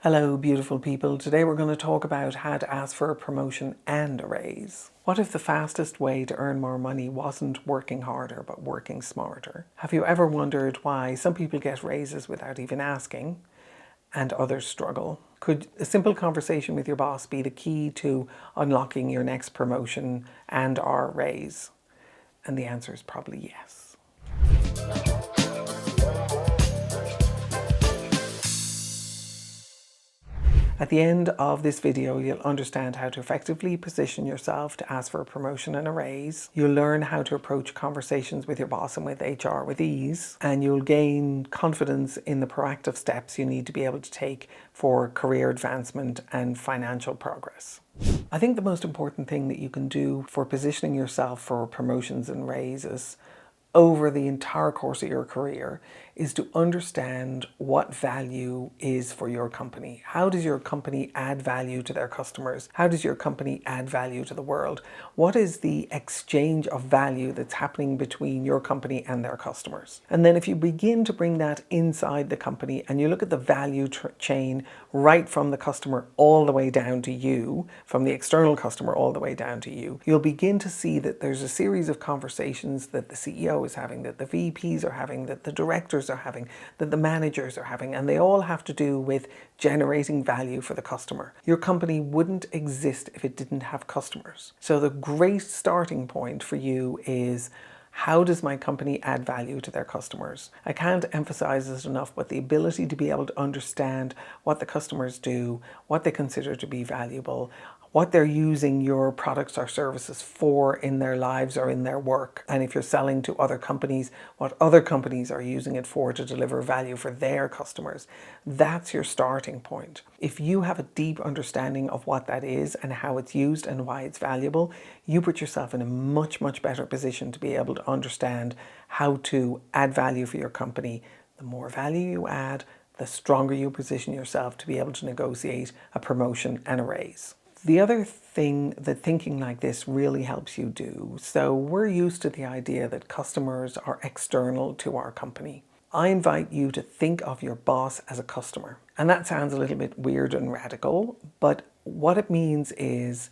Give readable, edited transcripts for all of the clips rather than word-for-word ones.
Hello beautiful people, today we're going to talk about how to ask for a promotion and a raise. What if the fastest way to earn more money wasn't working harder but working smarter? Have you ever wondered why some people get raises without even asking and others struggle? Could a simple conversation with your boss be the key to unlocking your next promotion and or raise? And the answer is probably yes. At the end of this video, you'll understand how to effectively position yourself to ask for a promotion and a raise. You'll learn how to approach conversations with your boss and with HR with ease, and you'll gain confidence in the proactive steps you need to be able to take for career advancement and financial progress. I think the most important thing that you can do for positioning yourself for promotions and raises over the entire course of your career is to understand what value is for your company. How does your company add value to their customers? How does your company add value to the world? What is the exchange of value that's happening between your company and their customers? And then if you begin to bring that inside the company and you look at the value chain right from the customer all the way down to you, from the external customer all the way down to you, you'll begin to see that there's a series of conversations that the CEO is having, that the VPs are having, that the directors are having, that the managers are having, and they all have to do with generating value for the customer. Your company wouldn't exist if it didn't have customers. So the great starting point for you is, how does my company add value to their customers? I can't emphasize it enough, but the ability to be able to understand what the customers do, what they consider to be valuable, what they're using your products or services for in their lives or in their work. And if you're selling to other companies, what other companies are using it for to deliver value for their customers. That's your starting point. If you have a deep understanding of what that is and how it's used and why it's valuable, you put yourself in a much, much better position to be able to understand how to add value for your company. The more value you add, the stronger you position yourself to be able to negotiate a promotion and a raise. The other thing that thinking like this really helps you do, so we're used to the idea that customers are external to our company. I invite you to think of your boss as a customer. And that sounds a little bit weird and radical, but what it means is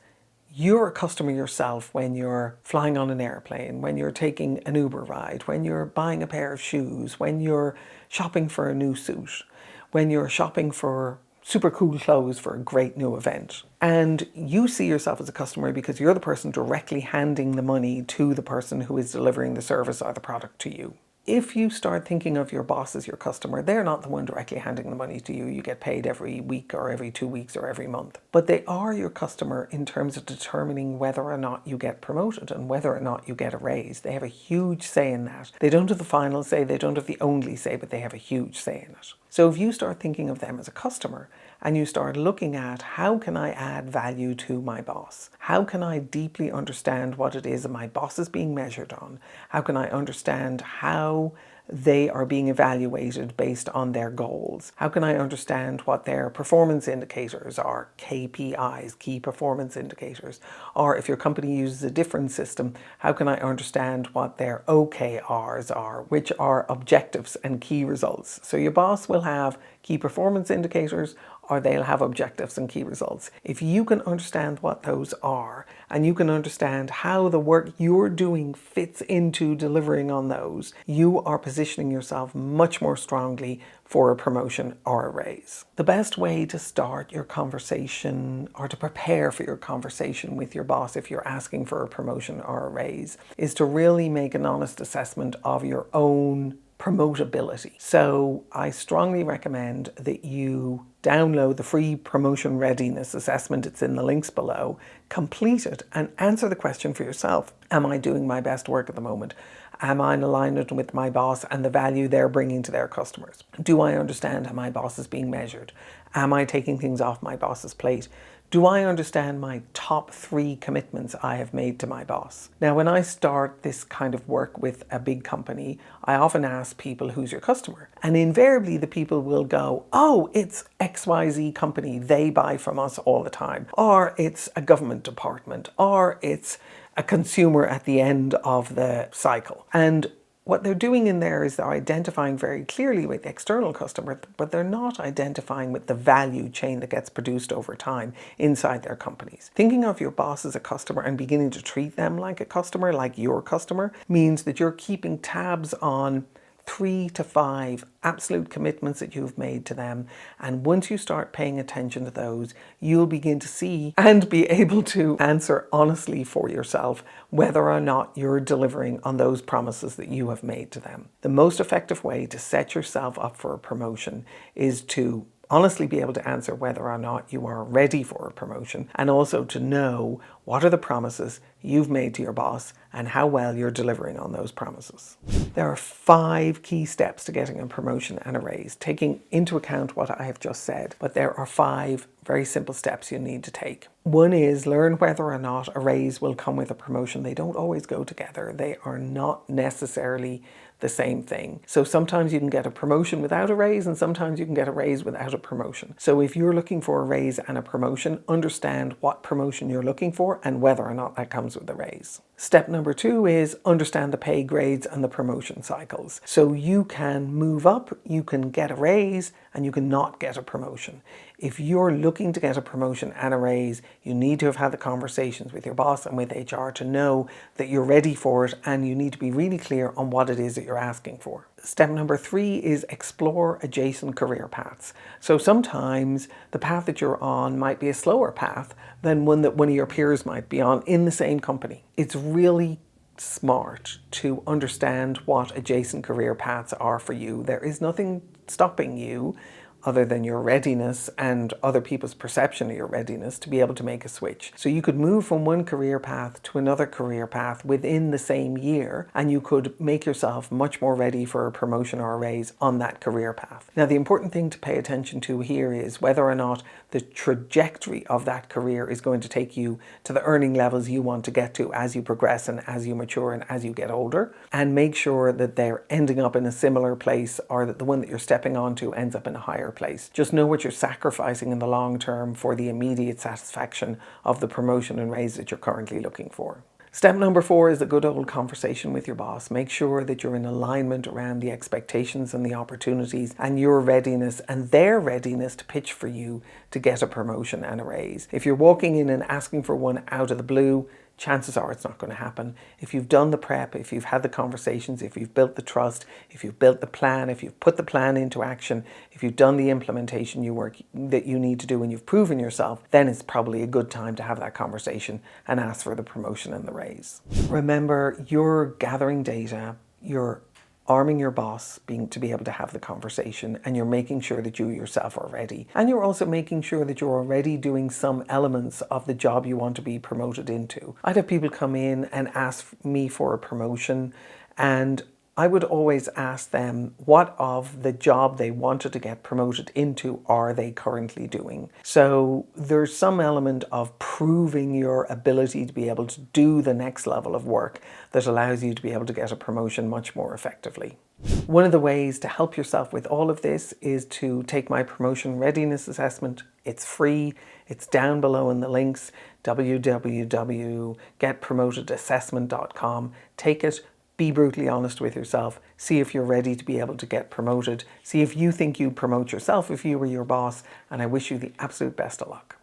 you're a customer yourself when you're flying on an airplane, when you're taking an Uber ride, when you're buying a pair of shoes, when you're shopping for a new suit, when you're shopping for super cool clothes for a great new event. And you see yourself as a customer because you're the person directly handing the money to the person who is delivering the service or the product to you. If you start thinking of your boss as your customer, they're not the one directly handing the money to you. You get paid every week or every 2 weeks or every month. But they are your customer in terms of determining whether or not you get promoted and whether or not you get a raise. They have a huge say in that. They don't have the final say, they don't have the only say, but they have a huge say in it. So if you start thinking of them as a customer and you start looking at, how can I add value to my boss? How can I deeply understand what it is that my boss is being measured on? How can I understand how they are being evaluated based on their goals? How can I understand what their performance indicators are, KPIs, key performance indicators? Or if your company uses a different system, how can I understand what their OKRs are, which are objectives and key results? So your boss will have key performance indicators, or they'll have objectives and key results. If you can understand what those are, and you can understand how the work you're doing fits into delivering on those, you are positioning yourself much more strongly for a promotion or a raise. The best way to start your conversation or to prepare for your conversation with your boss if you're asking for a promotion or a raise is to really make an honest assessment of your own promotability. So I strongly recommend that you download the free promotion readiness assessment. It's in the links below. Complete it and answer the question for yourself. Am I doing my best work at the moment? Am I in alignment with my boss and the value they're bringing to their customers? Do I understand how my boss is being measured? Am I taking things off my boss's plate? Do I understand my top 3 commitments I have made to my boss? Now, when I start this kind of work with a big company, I often ask people, who's your customer? And invariably the people will go, oh, it's XYZ company, they buy from us all the time. Or it's a government department, or it's a consumer at the end of the cycle. And what they're doing in there is they're identifying very clearly with the external customer, but they're not identifying with the value chain that gets produced over time inside their companies. Thinking of your boss as a customer and beginning to treat them like a customer, like your customer, means that you're keeping tabs on 3 to 5 absolute commitments that you've made to them. And once you start paying attention to those, you'll begin to see and be able to answer honestly for yourself whether or not you're delivering on those promises that you have made to them. The most effective way to set yourself up for a promotion is to honestly be able to answer whether or not you are ready for a promotion, and also to know what are the promises you've made to your boss and how well you're delivering on those promises. There are 5 key steps to getting a promotion and a raise, taking into account what I have just said, but there are 5 very simple steps you need to take. One is learn whether or not a raise will come with a promotion. They don't always go together. They are not necessarily the same thing. So sometimes you can get a promotion without a raise, and sometimes you can get a raise without a promotion. So if you're looking for a raise and a promotion, understand what promotion you're looking for and whether or not that comes with a raise. Step number 2 is understand the pay grades and the promotion cycles. So you can move up, you can get a raise, and you can not get a promotion. If you're looking to get a promotion and a raise, you need to have had the conversations with your boss and with HR to know that you're ready for it, and you need to be really clear on what it is that you're asking for. Step number 3 is explore adjacent career paths. So sometimes the path that you're on might be a slower path than one that one of your peers might be on in the same company. It's really smart to understand what adjacent career paths are for you. There is nothing stopping you other than your readiness and other people's perception of your readiness to be able to make a switch. So you could move from one career path to another career path within the same year, and you could make yourself much more ready for a promotion or a raise on that career path. Now, the important thing to pay attention to here is whether or not the trajectory of that career is going to take you to the earning levels you want to get to as you progress and as you mature and as you get older, and make sure that they're ending up in a similar place, or that the one that you're stepping onto ends up in a higher place. Just know what you're sacrificing in the long term for the immediate satisfaction of the promotion and raise that you're currently looking for. Step number 4 is a good old conversation with your boss. Make sure that you're in alignment around the expectations and the opportunities and your readiness and their readiness to pitch for you to get a promotion and a raise. If you're walking in and asking for one out of the blue, chances are it's not going to happen. If you've done the prep, if you've had the conversations, if you've built the trust, if you've built the plan, if you've put the plan into action, if you've done the implementation work that you need to do and you've proven yourself, then it's probably a good time to have that conversation and ask for the promotion and the raise. Remember, you're gathering data, you're arming your boss to be able to have the conversation, and you're making sure that you yourself are ready. And you're also making sure that you're already doing some elements of the job you want to be promoted into. I'd have people come in and ask me for a promotion, and I would always ask them what of the job they wanted to get promoted into are they currently doing. So there's some element of proving your ability to be able to do the next level of work that allows you to be able to get a promotion much more effectively. One of the ways to help yourself with all of this is to take my promotion readiness assessment. It's free. It's down below in the links, www.getpromotedassessment.com. Take it. Be brutally honest with yourself. See if you're ready to be able to get promoted. See if you think you'd promote yourself if you were your boss. And I wish you the absolute best of luck.